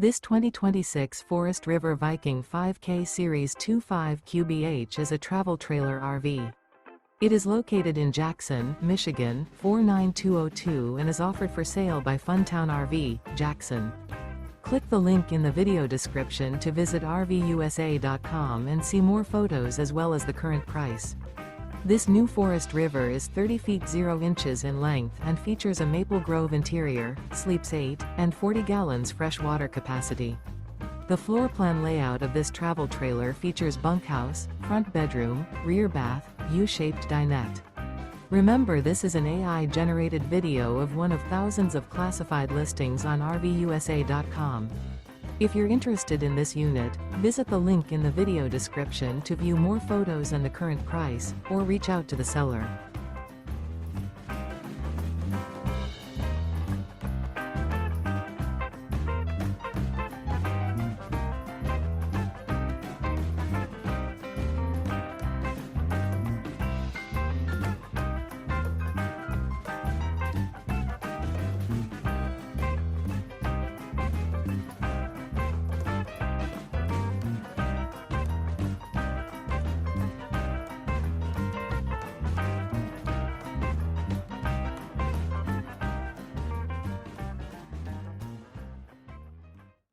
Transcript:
This 2026 Forest River Viking 5K Series 25 QBH is a travel trailer RV. It is located in Jackson, Michigan, 49202 and is offered for sale by Funtown RV, Jackson. Click the link in the video description to visit RVUSA.com and see more photos as well as the current price. This new Forest River is 30 feet 0 inches in length and features a Maple Grove interior, sleeps 8, and 40 gallons fresh water capacity. The floor plan layout of this travel trailer features bunkhouse, front bedroom, rear bath, U-shaped dinette. Remember, this is an AI-generated video of one of thousands of classified listings on RVUSA.com. If you're interested in this unit, visit the link in the video description to view more photos and the current price, or reach out to the seller.